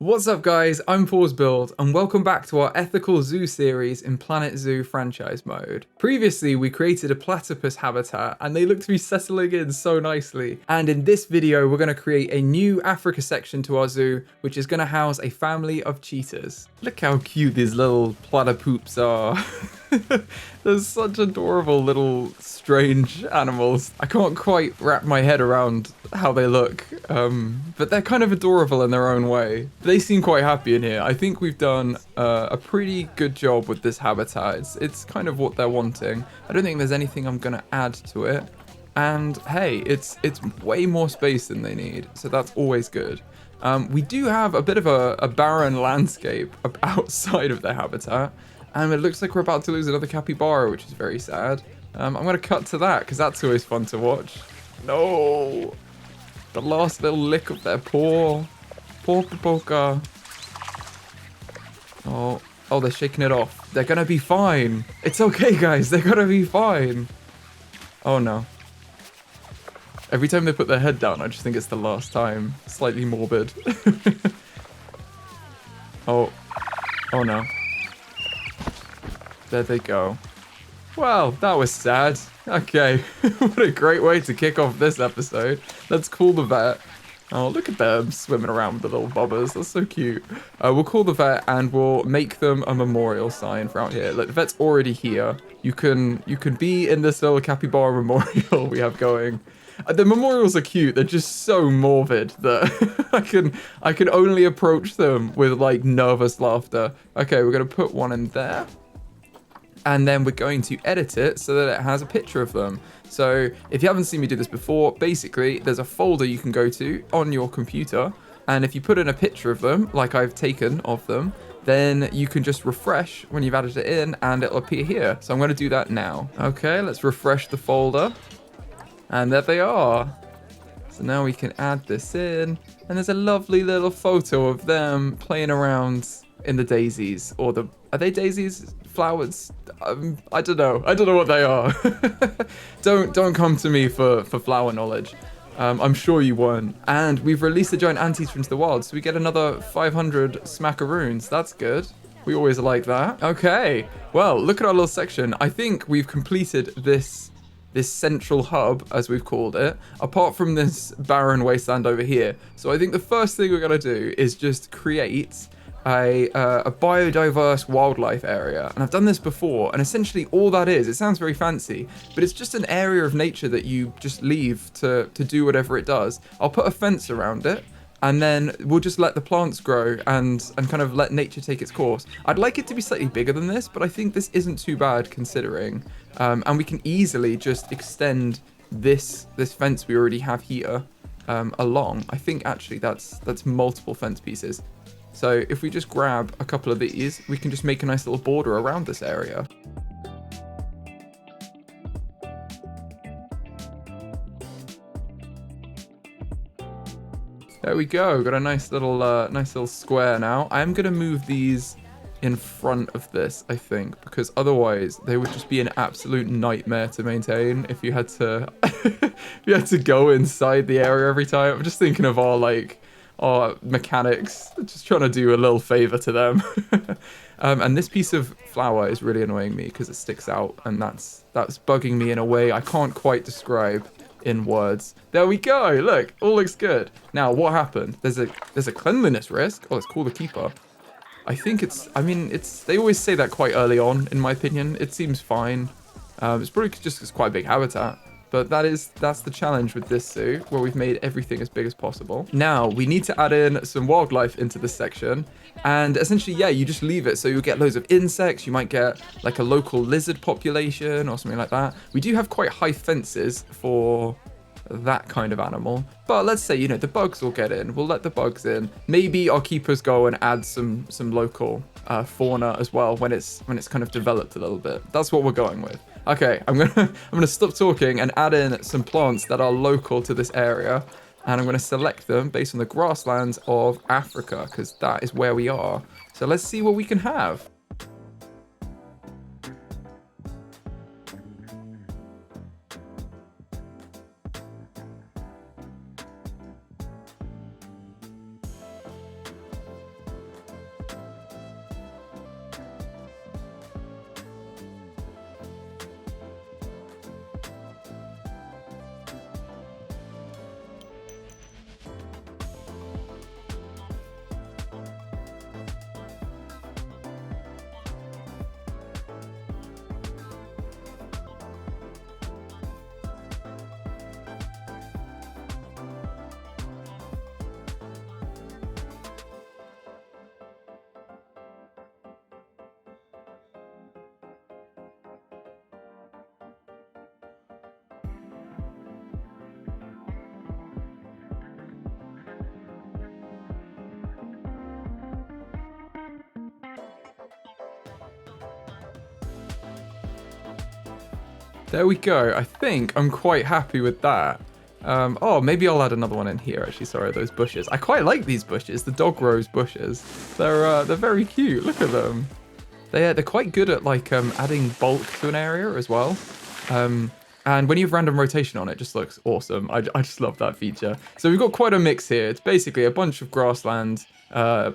What's up guys, I'm PawsBuild and welcome back to our ethical zoo series in Planet Zoo franchise mode. Previously we created a platypus habitat and they look to be settling in so nicely. And in this video we're going to create a new Africa section to our zoo which is going to house a family of cheetahs. Look how cute these little platypoops are. They're such adorable little strange animals. I can't quite wrap my head around how they look, but they're kind of adorable in their own way. They seem quite happy in here. I think we've done a pretty good job with this habitat. It's kind of what they're wanting. I don't think there's anything I'm gonna add to it. And hey, it's way more space than they need, so that's always good. We do have a bit of a barren landscape outside of their habitat. And it looks like we're about to lose another capybara, which is very sad. I'm going to cut to that, because that's always fun to watch. No! The last little lick of their paw. Poor Popoka. Oh, they're shaking it off. They're going to be fine. It's okay, guys. They're going to be fine. Oh, no. Every time they put their head down, I just think it's the last time. Slightly morbid. Oh no. There they go. Well, that was sad. Okay, what a great way to kick off this episode. Let's call the vet. Oh, look at them swimming around with the little bobbers. That's so cute. We'll call the vet and we'll make them a memorial sign for out here. Look, the vet's already here. You can be in this little capybara memorial we have going. The memorials are cute. They're just so morbid that I can only approach them with like nervous laughter. Okay, we're gonna put one in there. And then we're going to edit it so that it has a picture of them. So if you haven't seen me do this before, basically there's a folder you can go to on your computer. And if you put in a picture of them, like I've taken of them, then you can just refresh when you've added it in and it'll appear here. So I'm going to do that now. Okay, let's refresh the folder. And there they are. So now we can add this in. And there's a lovely little photo of them playing around in the daisies. Or are they daisies? Flowers? I don't know. I don't know what they are. Don't come to me for flower knowledge. I'm sure you won't. And we've released the giant anteater into the wild, so we get another 500 smackaroons. That's good. We always like that. Okay. Well, look at our little section. I think we've completed this central hub, as we've called it, apart from this barren wasteland over here. So I think the first thing we're going to do is just create a biodiverse wildlife area. And I've done this before, and essentially all that is, it sounds very fancy, but it's just an area of nature that you just leave to do whatever it does. I'll put a fence around it, and then we'll just let the plants grow and kind of let nature take its course. I'd like it to be slightly bigger than this, but I think this isn't too bad considering. And we can easily just extend this fence we already have here along. I think actually that's multiple fence pieces. So if we just grab a couple of these, we can just make a nice little border around this area. There we go. Got a nice little square now. I am gonna move these in front of this, I think, because otherwise they would just be an absolute nightmare to maintain if you had to if you had to go inside the area every time. I'm just thinking of our mechanics, just trying to do a little favor to them. And this piece of flower is really annoying me because it sticks out, and that's bugging me in a way I can't quite describe in words. There we go. Look, all looks good. Now, what happened? There's a cleanliness risk. Oh, let's call the keeper. I think they always say that quite early on, in my opinion. It seems fine. It's probably just it's quite a big habitat. But that's the challenge with this zoo, where we've made everything as big as possible. Now, we need to add in some wildlife into this section. And essentially, yeah, you just leave it. So you'll get loads of insects. You might get like a local lizard population or something like that. We do have quite high fences for that kind of animal. But let's say, the bugs will get in. We'll let the bugs in. Maybe our keepers go and add some local fauna as well when it's kind of developed a little bit. That's what we're going with. Okay, I'm gonna stop talking and add in some plants that are local to this area, and I'm gonna select them based on the grasslands of Africa because that is where we are. So let's see what we can have. There we go. I think I'm quite happy with that. Oh, maybe I'll add another one in here, actually. Sorry, those bushes. I quite like these bushes, the dog rose bushes. They're very cute. Look at them. They're quite good at, like, adding bulk to an area as well. And when you have random rotation on it, just looks awesome. I just love that feature. So we've got quite a mix here. It's basically a bunch of grassland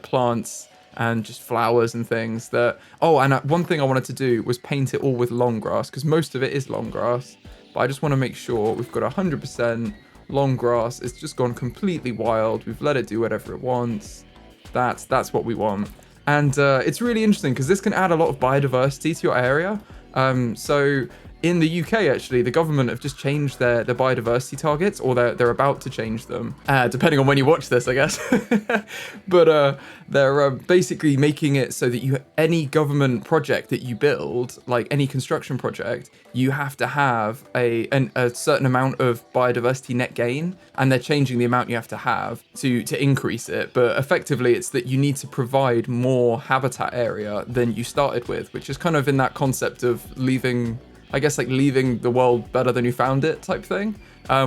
plants and just flowers and things that... Oh, and one thing I wanted to do was paint it all with long grass, because most of it is long grass. But I just want to make sure we've got 100% long grass. It's just gone completely wild. We've let it do whatever it wants. That's what we want. And it's really interesting because this can add a lot of biodiversity to your area. So in the UK, actually, the government have just changed their biodiversity targets, or they're about to change them, depending on when you watch this, I guess. But they're basically making it so that any government project that you build, like any construction project, you have to have a certain amount of biodiversity net gain, and they're changing the amount you have to have to increase it. But effectively, it's that you need to provide more habitat area than you started with, which is kind of in that concept of leaving the world better than you found it type thing,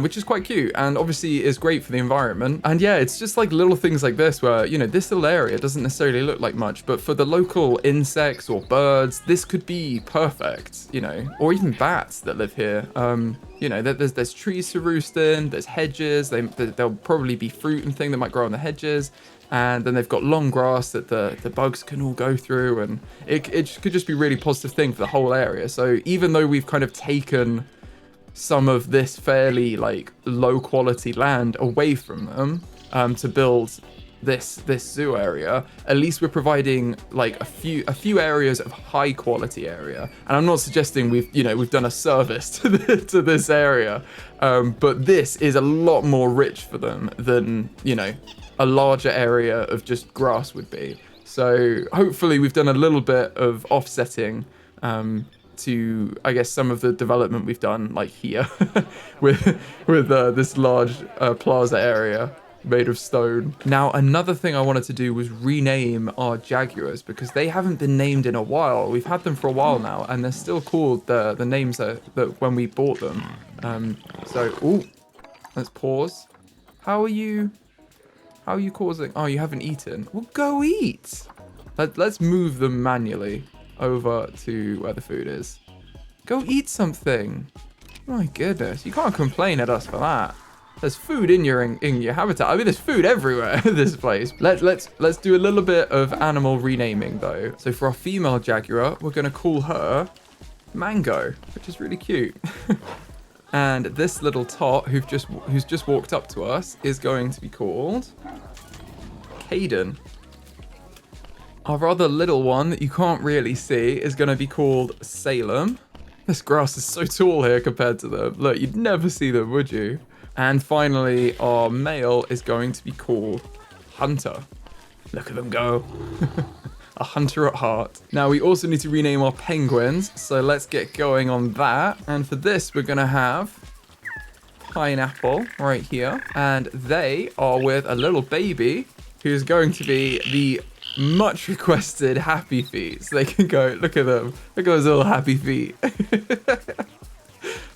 which is quite cute and obviously is great for the environment. And yeah, it's just like little things like this where, you know, this little area doesn't necessarily look like much, but for the local insects or birds, this could be perfect, you know, or even bats that live here. You know, there's trees to roost in, there's hedges, there'll probably be fruit and thing that might grow on the hedges. And then they've got long grass that the bugs can all go through, and it could just be a really positive thing for the whole area. So even though we've kind of taken some of this fairly like low quality land away from them to build this zoo area, at least we're providing like a few areas of high quality area. And I'm not suggesting we've done a service to this area, but this is a lot more rich for them than, you know, a larger area of just grass would be. So hopefully we've done a little bit of offsetting to, I guess, some of the development we've done, like here with this large plaza area made of stone. Now, another thing I wanted to do was rename our jaguars, because they haven't been named in a while. We've had them for a while now, and they're still called the names that when we bought them. Let's pause. How are you causing... Oh, you haven't eaten. Well, go eat. Let's move them manually over to where the food is. Go eat something. My goodness, you can't complain at us for that. There's food in your habitat. I mean, there's food everywhere in this place. Let's do a little bit of animal renaming though. So for our female jaguar, we're gonna call her Mango, which is really cute. And this little tot who's just walked up to us is going to be called Caden. Our other little one that you can't really see is going to be called Salem. This grass is so tall here compared to them. Look, you'd never see them, would you? And finally, our male is going to be called Hunter. Look at them go. A hunter at heart. Now, we also need to rename our penguins, so let's get going on that. And for this, we're going to have Pineapple right here. And they are with a little baby who's going to be the much requested Happy Feet. So they can go, look at them. Look at those little happy feet.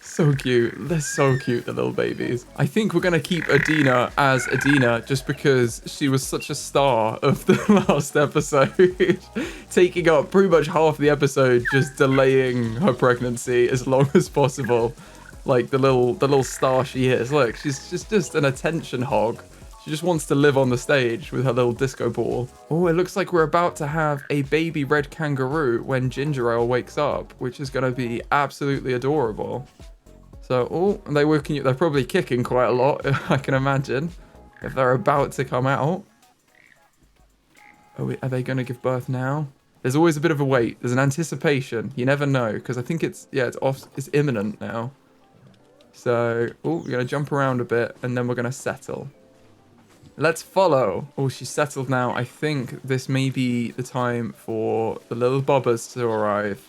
So cute. They're so cute, the little babies. I think we're going to keep Adina as Adina just because she was such a star of the last episode. Taking up pretty much half the episode, just delaying her pregnancy as long as possible. Like the little star she is. Look, she's just an attention hog. She just wants to live on the stage with her little disco ball. Oh, it looks like we're about to have a baby red kangaroo when Ginger Ale wakes up, which is going to be absolutely adorable. So, oh, they're probably kicking quite a lot, I can imagine, if they're about to come out. Oh, are they going to give birth now? There's always a bit of a wait. There's an anticipation. You never know, because I think it's imminent now. So, oh, we're going to jump around a bit, and then we're going to settle. Let's follow. Oh, she's settled now. I think this may be the time for the little bobbers to arrive.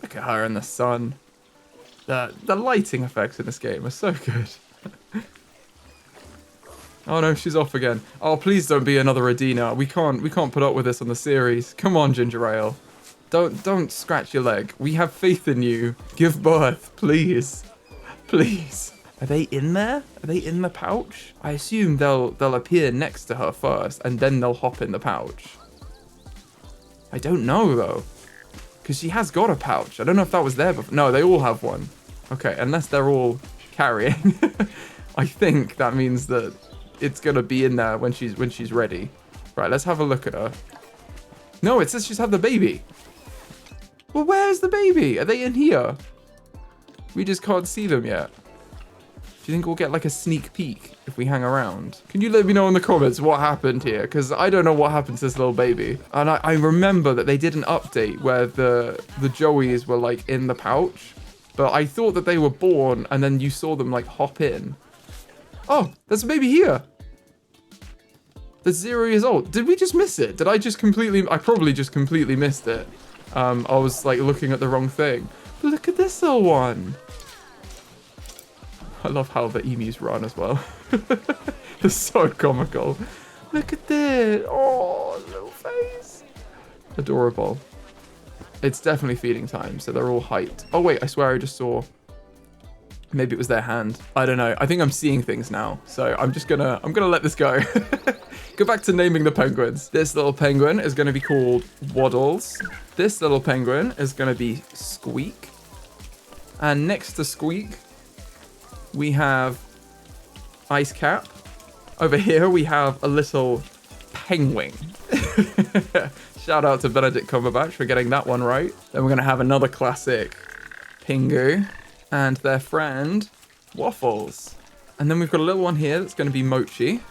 Look at her in the sun. The lighting effects in this game are so good. Oh no, she's off again. Oh, please don't be another Adina. We can't put up with this on the series. Come on, Ginger Ale. Don't scratch your leg. We have faith in you. Give birth, please. Please. Are they in there? Are they in the pouch? I assume they'll appear next to her first, and then they'll hop in the pouch. I don't know, though. Because she has got a pouch. I don't know if that was there before. No, they all have one. Okay, unless they're all carrying. I think that means that it's going to be in there when she's ready. Right, let's have a look at her. No, it says she's had the baby. Well, where's the baby? Are they in here? We just can't see them yet. Do you think we'll get like a sneak peek if we hang around? Can you let me know in the comments what happened here? Because I don't know what happened to this little baby. And I remember that they did an update where the Joeys were like in the pouch. But I thought that they were born and then you saw them like hop in. Oh, there's a baby here. That's 0 years old. Did we just miss it? Did I just completely... I probably just completely missed it. I was like looking at the wrong thing. But look at this little one. I love how the emus run as well. They're so comical. Look at this. Oh, little face. Adorable. It's definitely feeding time, so they're all hyped. Oh wait, I swear I just saw... Maybe it was their hand. I don't know. I think I'm seeing things now. So I'm gonna let this go. Go back to naming the penguins. This little penguin is gonna be called Waddles. This little penguin is gonna be Squeak. And next to Squeak, we have Ice Cap. Over here we have a little penguin. Shout out to Benedict Cumberbatch for getting that one right. Then we're gonna have another classic Pingu. And their friend, Waffles. And then we've got a little one here that's going to be Mochi.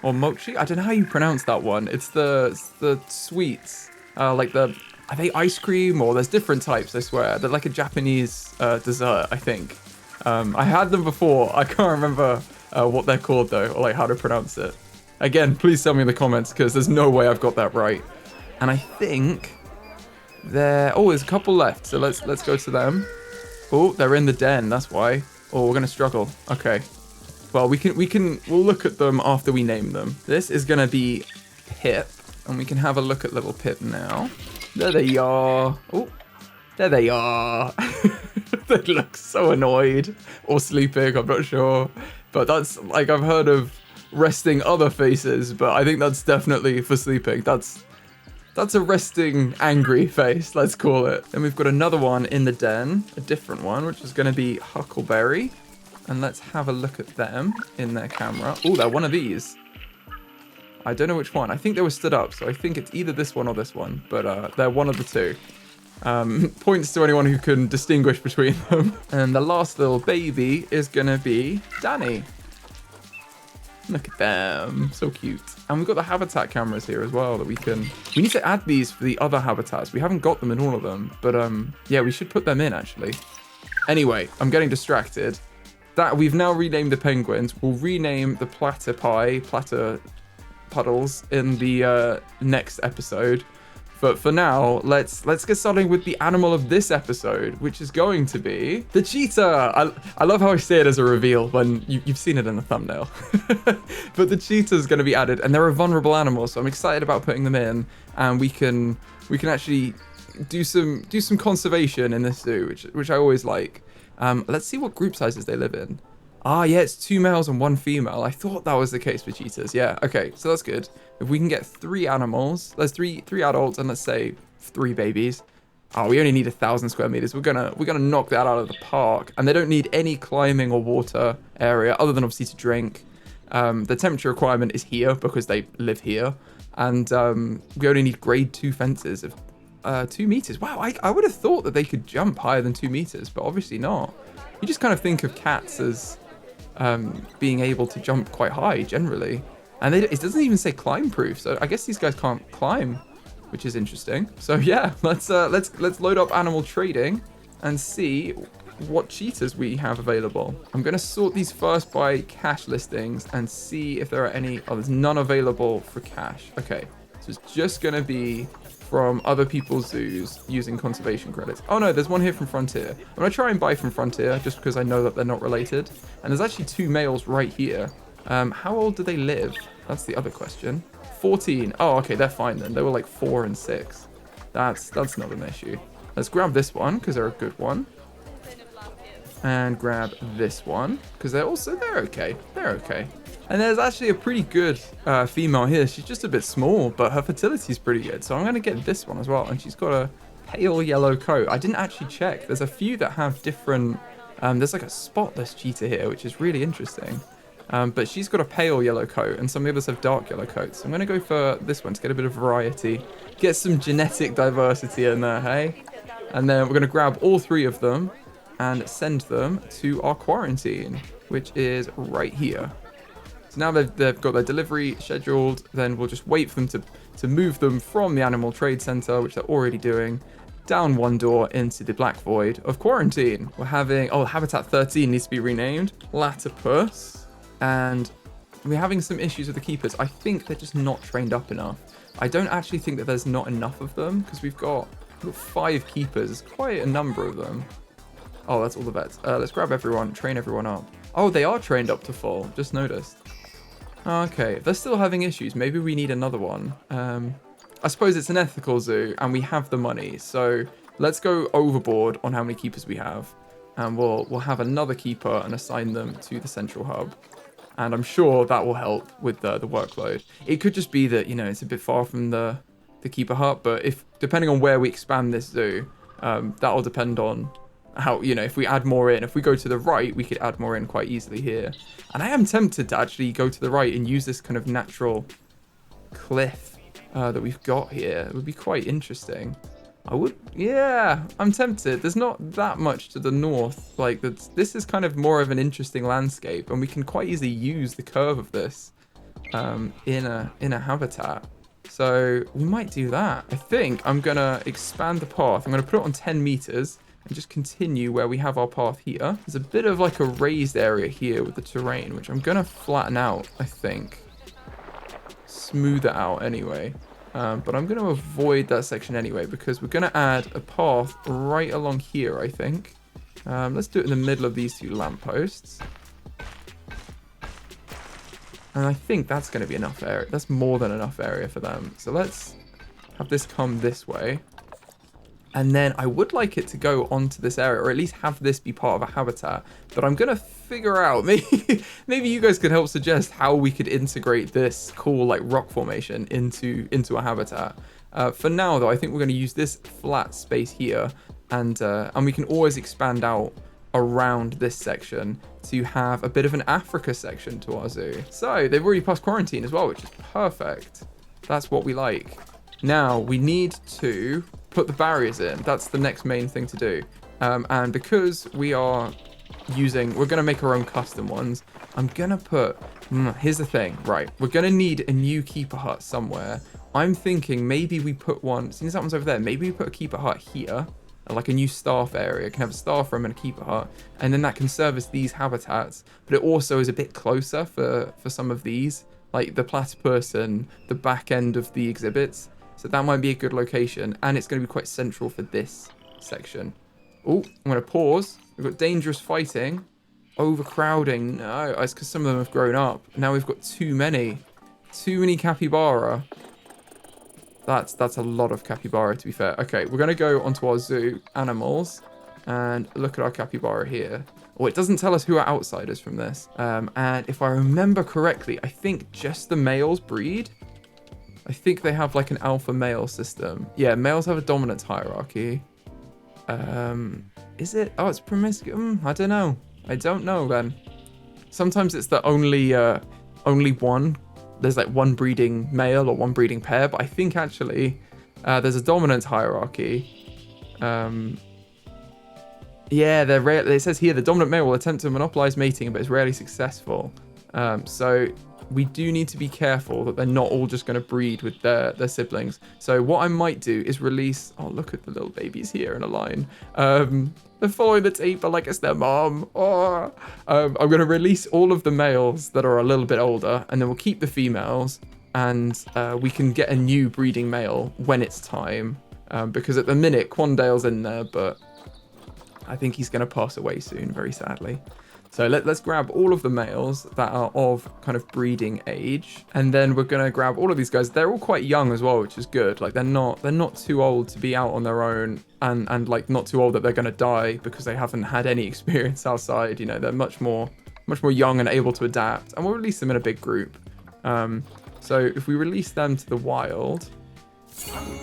Or Mochi? I don't know how you pronounce that one. It's the sweets. Like the... Are they ice cream? Or there's different types, I swear. They're like a Japanese dessert, I think. I had them before. I can't remember what they're called, though. Or like how to pronounce it. Again, please tell me in the comments, because there's no way I've got that right. And I think... Oh, there's a couple left. So let's go to them. Oh, they're in the den, that's why. Oh, we're gonna struggle. Okay. Well, we'll look at them after we name them. This is gonna be Pip, and we can have a look at little Pip now. There they are. Oh, there they are. They look so annoyed. Or sleeping, I'm not sure. But that's, like, I've heard of resting other faces, but I think that's definitely for sleeping. That's a resting angry face, let's call it. Then we've got another one in the den, a different one, which is going to be Huckleberry. And let's have a look at them in their camera. Oh, they're one of these. I don't know which one. I think they were stood up, so I think it's either this one or this one. But they're one of the two. Points to anyone who can distinguish between them. And the last little baby is going to be Danny. Look at them, so cute. And we've got the habitat cameras here as well that we need to add these for the other habitats. We haven't got them in all of them, but yeah, we should put them in actually. Anyway, I'm getting distracted. We've now renamed the penguins. We'll rename the platter puddles in the next episode. But for now, let's get started with the animal of this episode, which is going to be the cheetah. I love how I say it as a reveal when you've seen it in the thumbnail. But the cheetah is going to be added, and they're a vulnerable animal, so I'm excited about putting them in, and we can actually do some conservation in this zoo, which I always like. Let's see what group sizes they live in. Ah, yeah, it's 2 males and 1 female. I thought that was the case for cheetahs. Yeah, okay, so that's good. If we can get 3 animals, there's three adults and let's say 3 babies. Oh, we only need 1,000 square meters. We're gonna knock that out of the park. And they don't need any climbing or water area other than obviously to drink. The temperature requirement is here because they live here. And we only need grade 2 fences of 2 meters. Wow, I would have thought that they could jump higher than 2 meters, but obviously not. You just kind of think of cats as being able to jump quite high generally, and it doesn't even say climb proof, so I guess these guys can't climb, which is interesting. So yeah, let's load up animal trading and see what cheetahs we have available. I'm going to sort these first by cash listings and see if there are any. Oh, there's none available for cash. Okay, so it's just going to be from other people's zoos using conservation credits. Oh no, there's one here from Frontier. I'm gonna try and buy from Frontier just because I know that they're not related. And there's actually 2 males right here. How old do they live? That's the other question. 14. Oh, okay, they're fine then. They were like 4 and 6. That's not an issue. Let's grab this one because they're a good one. And grab this one because they're okay. They're okay. And there's actually a pretty good female here. She's just a bit small, but her fertility is pretty good. So I'm going to get this one as well. And she's got a pale yellow coat. I didn't actually check. There's a few that have different... there's like a spotless cheetah here, which is really interesting. But she's got a pale yellow coat, and some of the others have dark yellow coats. So I'm going to go for this one to get a bit of variety. Get some genetic diversity in there, hey? And then we're going to grab all 3 of them and send them to our quarantine, which is right here. So now they've got their delivery scheduled, then we'll just wait for them to move them from the Animal Trade Center, which they're already doing, down one door into the Black Void of quarantine. We're having, Habitat 13 needs to be renamed, Platypus, and we're having some issues with the keepers. I think they're just not trained up enough. I don't actually think that there's not enough of them, because we've got 5 keepers, quite a number of them. Oh, that's all the vets. Let's grab everyone, train everyone up. Oh, they are trained up to full, just noticed. Okay, if they're still having issues, maybe we need another one. I suppose it's an ethical zoo, and we have the money, so let's go overboard on how many keepers we have. And we'll have another keeper and assign them to the central hub. And I'm sure that will help with the workload. It could just be that, you know, it's a bit far from the keeper hut, but depending on where we expand this zoo, that will depend on how, you know, if we add more in. If we go to the right, we could add more in quite easily here. And I am tempted to actually go to the right and use this kind of natural cliff that we've got here. It would be quite interesting. I'm tempted. There's not that much to the north. Like, this is kind of more of an interesting landscape, and we can quite easily use the curve of this in a habitat. So we might do that. I think I'm gonna expand the path. I'm gonna put it on 10 meters and just continue where we have our path here. There's a bit of like a raised area here with the terrain, which I'm gonna flatten out, I think. Smooth it out anyway. But I'm going to avoid that section anyway, because we're going to add a path right along here, I think. Let's do it in the middle of these 2 lampposts. And I think that's going to be enough area. That's more than enough area for them. So let's have this come this way. And then I would like it to go onto this area, or at least have this be part of a habitat. But I'm going to figure out, maybe you guys could help suggest how we could integrate this cool like rock formation into a habitat. For now, though, I think we're going to use this flat space here. And we can always expand out around this section to have a bit of an Africa section to our zoo. So they've already passed quarantine as well, which is perfect. That's what we like. Now we need to put the barriers in. That's the next main thing to do. And because we're going to make our own custom ones, I'm going to put, here's the thing, right? We're going to need a new keeper hut somewhere. I'm thinking maybe we put one, since that one's over there, maybe we put a keeper hut here, like a new staff area. It can have a staff room and a keeper hut, and then that can service these habitats. But it also is a bit closer for some of these, like the platypus and the back end of the exhibits. So that might be a good location, and it's going to be quite central for this section. Oh, I'm going to pause. We've got dangerous fighting, overcrowding. No, it's because some of them have grown up. Now we've got too many capybara. That's a lot of capybara, to be fair. Okay, we're going to go onto our zoo animals and look at our capybara here. Oh, it doesn't tell us who are outsiders from this. And if I remember correctly, I think just the males breed. I think they have like an alpha male system. Yeah, males have a dominance hierarchy. Is it? Oh, it's promiscuous. I don't know. I don't know then. Sometimes it's the only one. There's like one breeding male or one breeding pair, but I think actually there's a dominance hierarchy. Yeah, they're rare. It says here the dominant male will attempt to monopolize mating, but is rarely successful. So we do need to be careful that they're not all just going to breed with their siblings. So what I might do is release... Oh, look at the little babies here in a line. They're following the taper like it's their mom. Oh. I'm going to release all of the males that are a little bit older, and then we'll keep the females, and we can get a new breeding male when it's time. Because at the minute, Quandale's in there, but I think he's going to pass away soon, very sadly. So let's grab all of the males that are of kind of breeding age, and then we're gonna grab all of these guys. They're all quite young as well, which is good. Like they're not too old to be out on their own, and like not too old that they're gonna die because they haven't had any experience outside. You know, they're much more young and able to adapt. And we'll release them in a big group. So if we release them to the wild,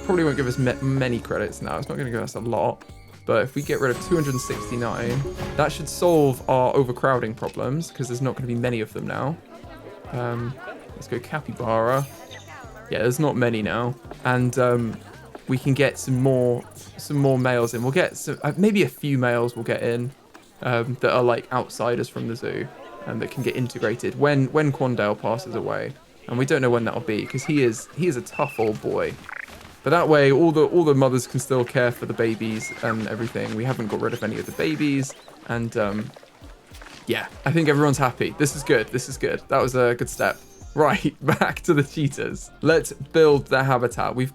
probably won't give us many credits now. It's not going to give us a lot. But if we get rid of 269, that should solve our overcrowding problems because there's not going to be many of them now. Let's go capybara. Yeah, there's not many now. And we can get some more males in. We'll get some, maybe a few males we'll get in that are like outsiders from the zoo and that can get integrated when Quandale passes away. And we don't know when that'll be because he is a tough old boy. But that way, all the mothers can still care for the babies and everything. We haven't got rid of any of the babies, and yeah, I think everyone's happy. This is good. This is good. That was a good step. Right, back to the cheetahs. Let's build their habitat. We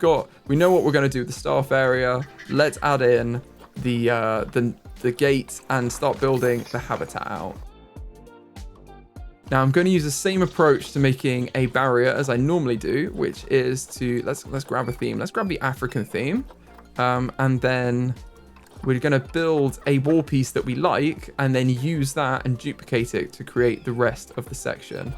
know what we're going to do with the staff area. Let's add in the gate and start building the habitat out. Now I'm going to use the same approach to making a barrier as I normally do, which is to, let's grab a theme. Let's grab the African theme. And then we're going to build a wall piece that we like and then use that and duplicate it to create the rest of the section.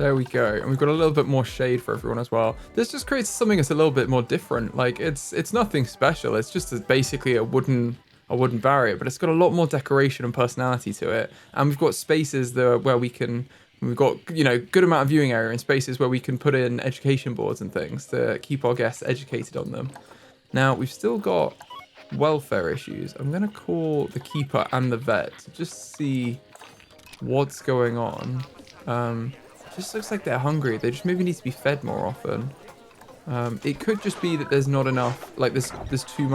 There we go. And we've got a little bit more shade for everyone as well. This just creates something that's a little bit more different. Like it's nothing special. It's just basically a wooden barrier, but it's got a lot more decoration and personality to it. And we've got spaces there where we've got, you know, good amount of viewing area and spaces where we can put in education boards and things to keep our guests educated on them. Now, we've still got welfare issues. I'm going to call the keeper and the vet to just see what's going on. Just looks like they're hungry. They just maybe need to be fed more often. It could just be that there's not enough, like there's too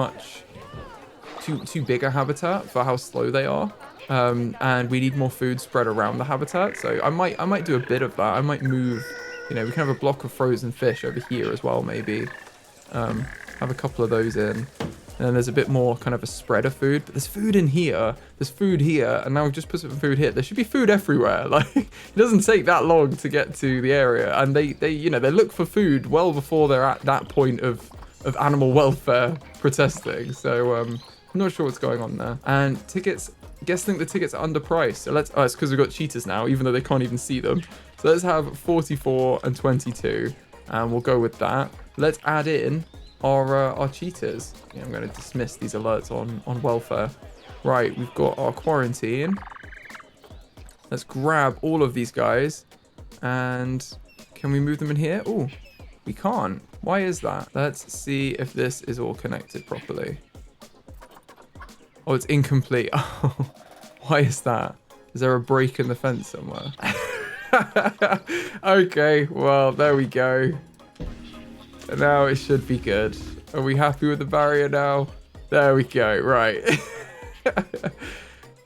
big a habitat for how slow they are. And we need more food spread around the habitat. So I might do a bit of that. I might move, you know, we can have a block of frozen fish over here as well, maybe. Have a couple of those in. And then there's a bit more kind of a spread of food. But there's food in here. There's food here. And now we've just put some food here. There should be food everywhere. Like, it doesn't take that long to get to the area. And they you know, they look for food well before they're at that point of animal welfare protesting. So, I'm not sure what's going on there. And tickets, guests think the tickets are underpriced. So let's, it's because we've got cheetahs now, even though they can't even see them. So let's have 44 and 22. And we'll go with that. Let's add in our cheetahs. Yeah, I'm going to dismiss these alerts on welfare. Right, we've got our quarantine. Let's grab all of these guys. And can we move them in here? Oh, we can't. Why is that? Let's see if this is all connected properly. Oh, it's incomplete. Oh, why is that? Is there a break in the fence somewhere? Okay, well, there we go. And now it should be good. Are we happy with the barrier now? There we go, right.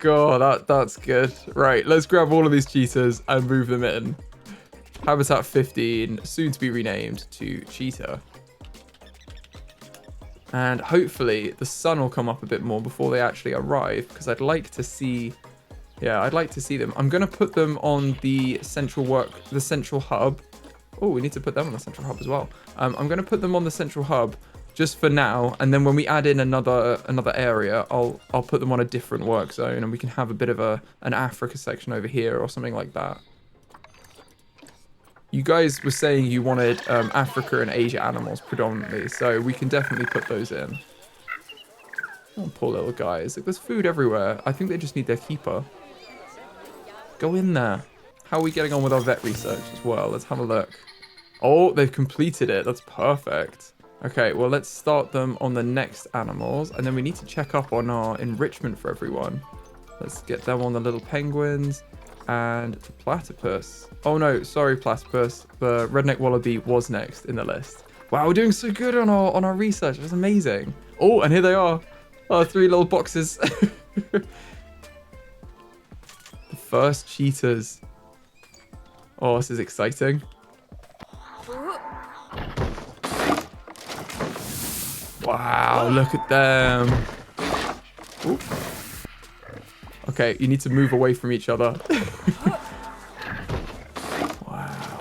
God, that's good. Right, let's grab all of these cheetahs and move them in. Habitat 15, soon to be renamed to Cheetah. And hopefully the sun will come up a bit more before they actually arrive, because I'd like to see, yeah, I'd like to see them. I'm going to put them on the central hub. Oh, we need to put them on the central hub as well. I'm going to put them on the central hub just for now, and then when we add in another area, I'll put them on a different work zone, and we can have a bit of an Africa section over here or something like that. You guys were saying you wanted Africa and Asia animals predominantly, so we can definitely put those in. Oh, poor little guys. Like, there's food everywhere. I think they just need their keeper. Go in there. How are we getting on with our vet research as well? Let's have a look. Oh, they've completed it. That's perfect. Okay, well, let's start them on the next animals. And then we need to check up on our enrichment for everyone. Let's get them on the little penguins and the platypus. Oh, no, sorry, platypus. The redneck wallaby was next in the list. Wow, we're doing so good on our research. That's amazing. Oh, and here they are. Our 3 little boxes. The first cheetahs. Oh, this is exciting. Wow, look at them. Ooh. Okay, you need to move away from each other. Wow.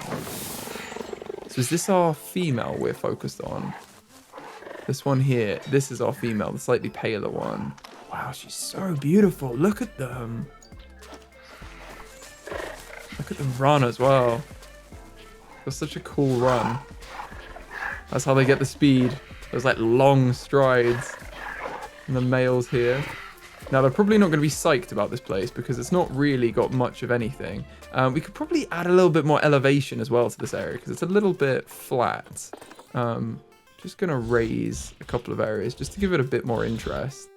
So is this our female we're focused on? This one here, this is our female, the slightly paler one. Wow, she's so beautiful. Look at them. Look at them run as well. That's such a cool run. That's how they get the speed. Those like long strides. And the males here. Now they're probably not going to be psyched about this place because it's not really got much of anything. We could probably add a little bit more elevation as well to this area because it's a little bit flat. Just going to raise a couple of areas just to give it a bit more interest.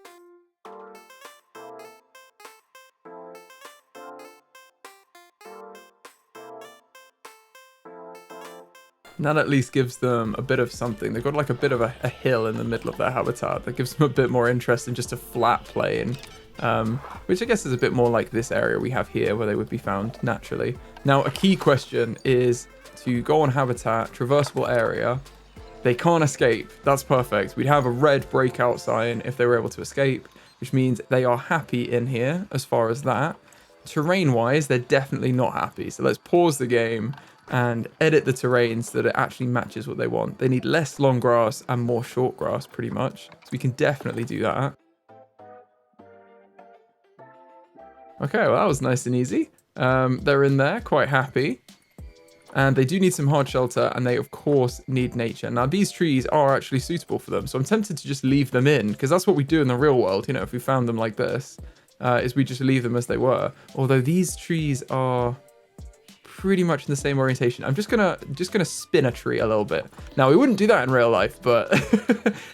And that at least gives them a bit of something. They've got like a bit of a hill in the middle of their habitat that gives them a bit more interest than just a flat plain, which I guess is a bit more like this area we have here where they would be found naturally. Now, a key question is to go on habitat, traversable area. They can't escape. That's perfect. We'd have a red breakout sign if they were able to escape, which means they are happy in here as far as that. Terrain-wise, they're definitely not happy. So let's pause the game and edit the terrain so that it actually matches what they want. They need less long grass and more short grass, pretty much. So we can definitely do that. Okay, well, that was nice and easy. They're in there, quite happy. And they do need some hard shelter, and they, of course, need nature. Now, these trees are actually suitable for them, so I'm tempted to just leave them in, because that's what we do in the real world, you know, if we found them like this, is we just leave them as they were. Although these trees are pretty much in the same orientation. I'm just gonna spin a tree a little bit. Now, we wouldn't do that in real life, but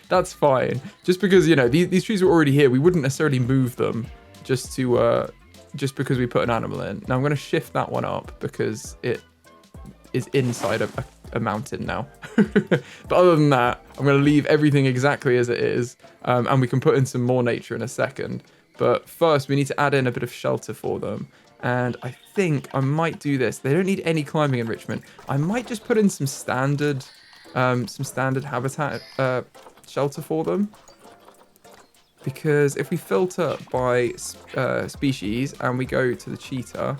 that's fine. Just because, you know, these trees were already here, we wouldn't necessarily move them just because we put an animal in. Now, I'm going to shift that one up because it is inside a mountain now. But other than that, I'm going to leave everything exactly as it is, and we can put in some more nature in a second. But first, we need to add in a bit of shelter for them. And I think I might do this. They don't need any climbing enrichment. I might just put in some standard habitat shelter for them. Because if we filter by species and we go to the cheetah,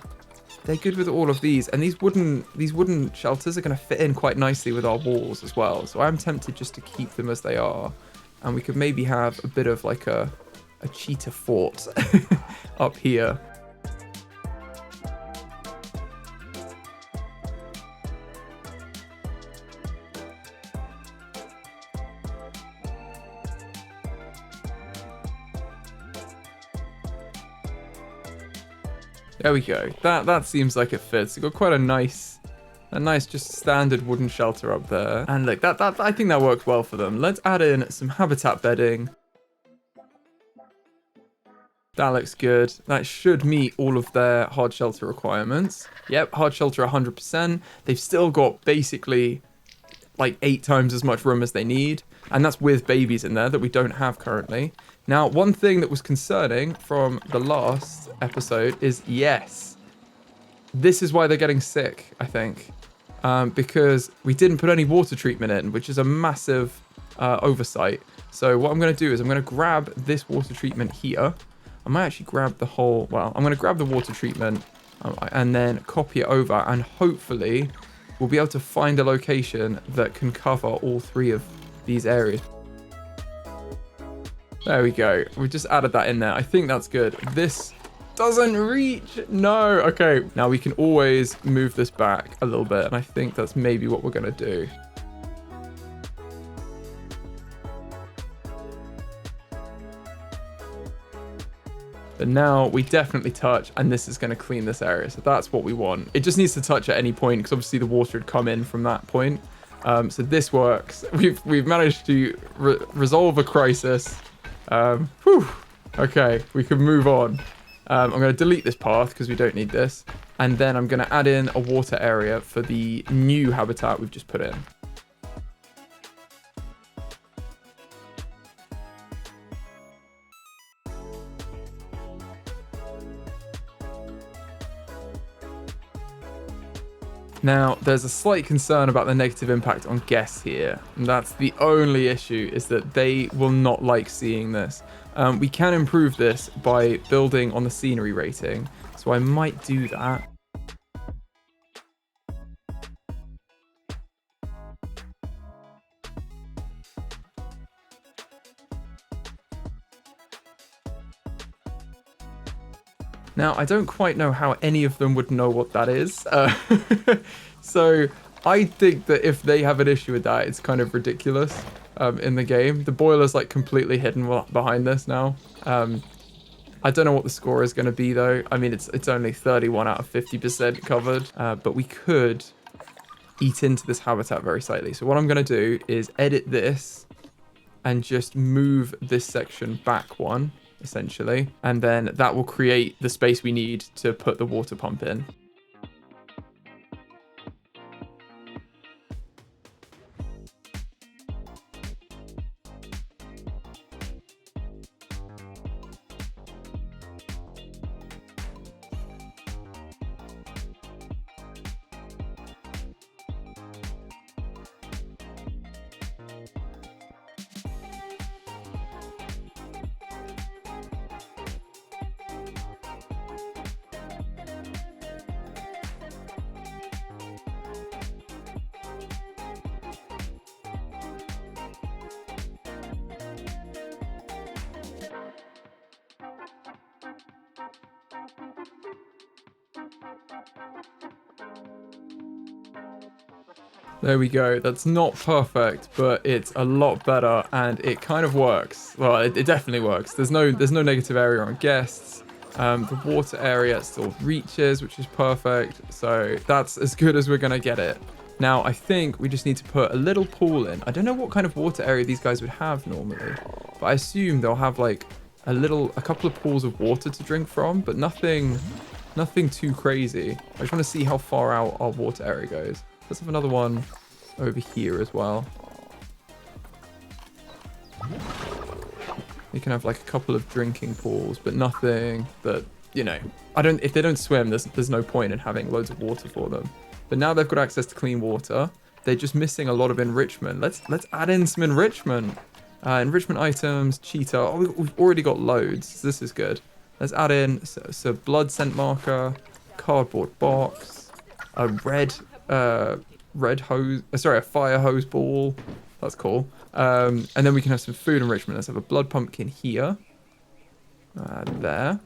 they're good with all of these. And these wooden shelters are going to fit in quite nicely with our walls as well. So I'm tempted just to keep them as they are. And we could maybe have a bit of like a cheetah fort up here. There we go. That seems like it fits. We've got quite a nice just standard wooden shelter up there. And look, that I think that works well for them. Let's add in some habitat bedding. That looks good. That should meet all of their hard shelter requirements. Yep, hard shelter 100%. They've still got basically like 8 times as much room as they need. And that's with babies in there that we don't have currently. Now, one thing that was concerning from the last episode is, yes, this is why they're getting sick, I think. Because we didn't put any water treatment in, which is a massive oversight. So what I'm going to do is I'm going to grab this water treatment here. I might actually grab the whole, well, I'm going to grab the water treatment and then copy it over. And hopefully we'll be able to find a location that can cover all 3 of these areas. There we go. We just added that in there. I think that's good. This doesn't reach. No. Okay. Now we can always move this back a little bit. And I think that's maybe what we're going to do. But now we definitely touch, and this is going to clean this area. So that's what we want. It just needs to touch at any point because obviously the water would come in from that point. So this works. We've managed to resolve a crisis. Okay, we can move on. I'm going to delete this path because we don't need this. And then I'm going to add in a water area for the new habitat we've just put in. Now, there's a slight concern about the negative impact on guests here. And that's the only issue, is that they will not like seeing this. We can improve this by building on the scenery rating. So I might do that. Now, I don't quite know how any of them would know what that is. So I think that if they have an issue with that, it's kind of ridiculous in the game. The boiler's like completely hidden behind this now. I don't know what the score is going to be though. I mean, it's only 31 out of 50% covered, but we could eat into this habitat very slightly. So what I'm going to do is edit this and just move this section back one, essentially. And then that will create the space we need to put the water pump in. There we go. That's not perfect, but it's a lot better, and it kind of works. Well, it definitely works. There's no negative area on guests. The water area still reaches, which is perfect. So that's as good as we're gonna get it. Now, I think we just need to put a little pool in. I don't know what kind of water area these guys would have normally, but I assume they'll have like a couple of pools of water to drink from, but nothing too crazy. I just want to see how far out our water area goes. Let's have another one over here as well. You can have like a couple of drinking pools, but nothing that, you know, if they don't swim, there's no point in having loads of water for them. But now they've got access to clean water. They're just missing a lot of enrichment. Let's add in some enrichment. Enrichment items, cheetah. Oh, we've already got loads. So this is good. Let's add in so blood scent marker, cardboard box, a a fire hose ball. That's cool. And then we can have some food enrichment. Let's have a blood pumpkin here. There.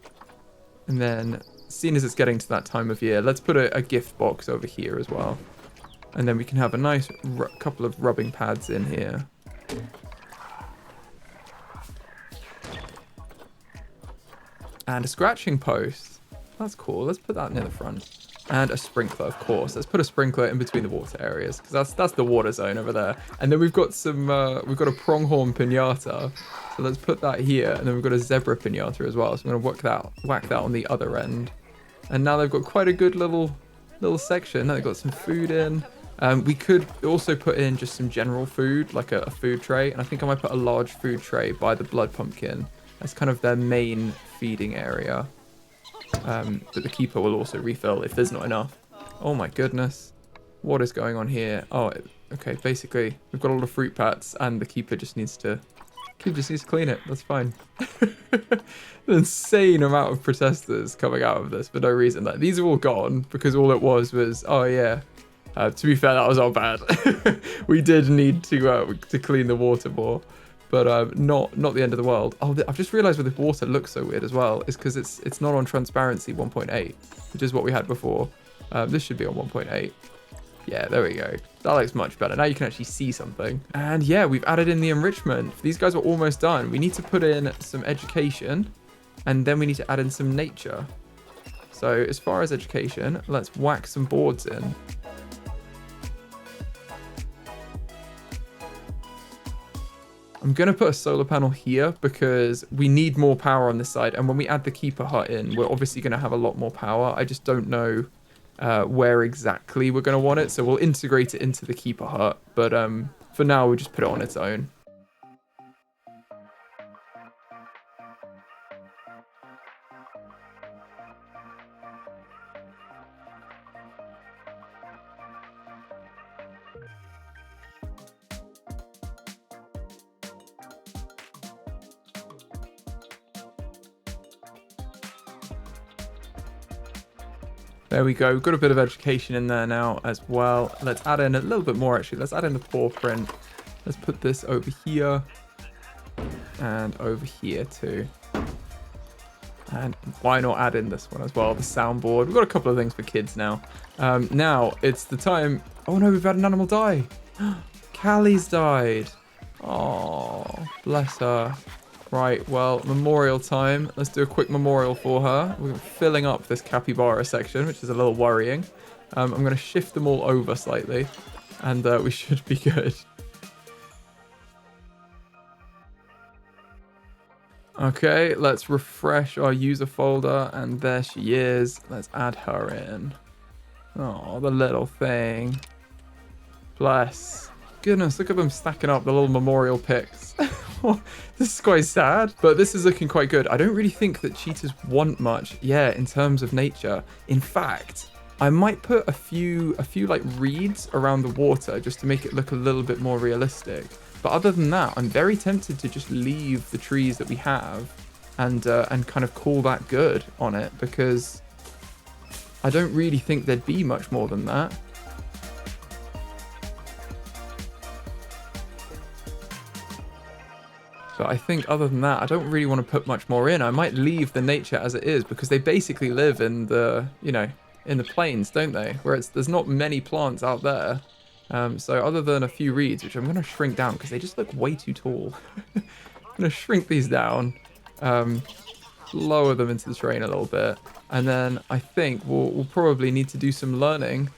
And then, seeing as it's getting to that time of year, let's put a gift box over here as well. And then we can have a nice couple of rubbing pads in here. And a scratching post. That's cool. Let's put that near the front. And a sprinkler, of course. Let's put a sprinkler in between the water areas, because that's the water zone over there. And then we've got we've got a pronghorn pinata. So let's put that here. And then we've got a zebra pinata as well. So I'm going to whack that on the other end. And now they've got quite a good little section. Now they've got some food in. We could also put in just some general food, like a food tray. And I think I might put a large food tray by the blood pumpkin. That's kind of their main feeding area. That the keeper will also refill if there's not enough. Oh my goodness. What is going on here? Oh, okay. Basically, we've got a lot of fruit pats and the keeper just needs to clean it. That's fine. An insane amount of protesters coming out of this for no reason. Like, these are all gone because all it was, oh yeah. To be fair, that was our bad. We did need to clean the water more. But not the end of the world. Oh, I've just realized where the water looks so weird as well. Is because it's not on transparency 1.8, which is what we had before. This should be on 1.8. Yeah, there we go. That looks much better. Now you can actually see something. And yeah, we've added in the enrichment. These guys are almost done. We need to put in some education, and then we need to add in some nature. So as far as education, let's whack some boards in. I'm going to put a solar panel here because we need more power on this side. And when we add the keeper hut in, we're obviously going to have a lot more power. I just don't know where exactly we're going to want it. So we'll integrate it into the keeper hut. But for now, we'll just put it on its own. There we go. We've got a bit of education in there now as well. Let's add in a little bit more, actually. Let's add in the paw print. Let's put this over here and over here too. And why not add in this one as well, the soundboard. We've got a couple of things for kids now. Now it's the time. Oh no, we've had an animal die. Callie's died. Oh, bless her. Right, well, memorial time. Let's do a quick memorial for her. We're filling up this capybara section, which is a little worrying. I'm going to shift them all over slightly, and we should be good. Okay, let's refresh our user folder, and there she is. Let's add her in. Oh, the little thing. Bless. Goodness, look at them stacking up the little memorial pics. This is quite sad, but this is looking quite good. I don't really think that cheetahs want much, yeah, in terms of nature. In fact, I might put a few like reeds around the water just to make it look a little bit more realistic. But other than that, I'm very tempted to just leave the trees that we have and kind of call that good on it, because I don't really think there'd be much more than that. But I think other than that, I don't really want to put much more in. I might leave the nature as it is, because they basically live in the, you know, in the plains, don't they? Where there's not many plants out there. So other than a few reeds, which I'm going to shrink down because they just look way too tall. I'm going to shrink these down, lower them into the terrain a little bit, and then I think we'll probably need to do some learning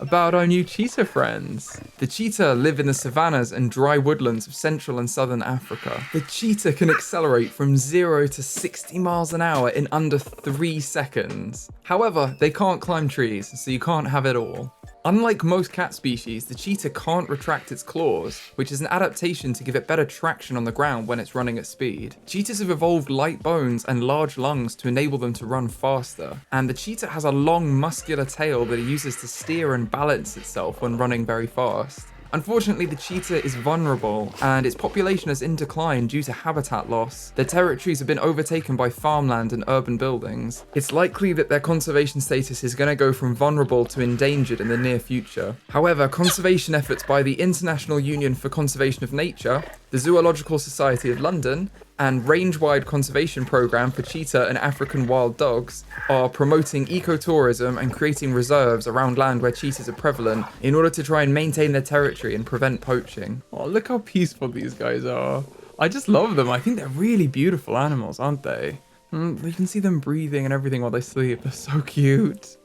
about our new cheetah friends. The cheetah live in the savannas and dry woodlands of central and southern Africa. The cheetah can accelerate from 0 to 60 miles an hour in under 3 seconds. However, they can't climb trees, so you can't have it all. Unlike most cat species, the cheetah can't retract its claws, which is an adaptation to give it better traction on the ground when it's running at speed. Cheetahs have evolved light bones and large lungs to enable them to run faster, and the cheetah has a long muscular tail that it uses to steer and balance itself when running very fast. Unfortunately, the cheetah is vulnerable, and its population is in decline due to habitat loss. Their territories have been overtaken by farmland and urban buildings. It's likely that their conservation status is going to go from vulnerable to endangered in the near future. However, conservation efforts by the International Union for Conservation of Nature, the Zoological Society of London, and range-wide conservation program for cheetah and African wild dogs are promoting ecotourism and creating reserves around land where cheetahs are prevalent in order to try and maintain their territory and prevent poaching. Oh, look how peaceful these guys are. I just love them. I think they're really beautiful animals, aren't they? You can see them breathing and everything while they sleep. They're so cute.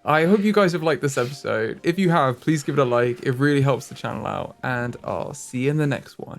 I hope you guys have liked this episode. If you have, please give it a like. It really helps the channel out, and I'll see you in the next one.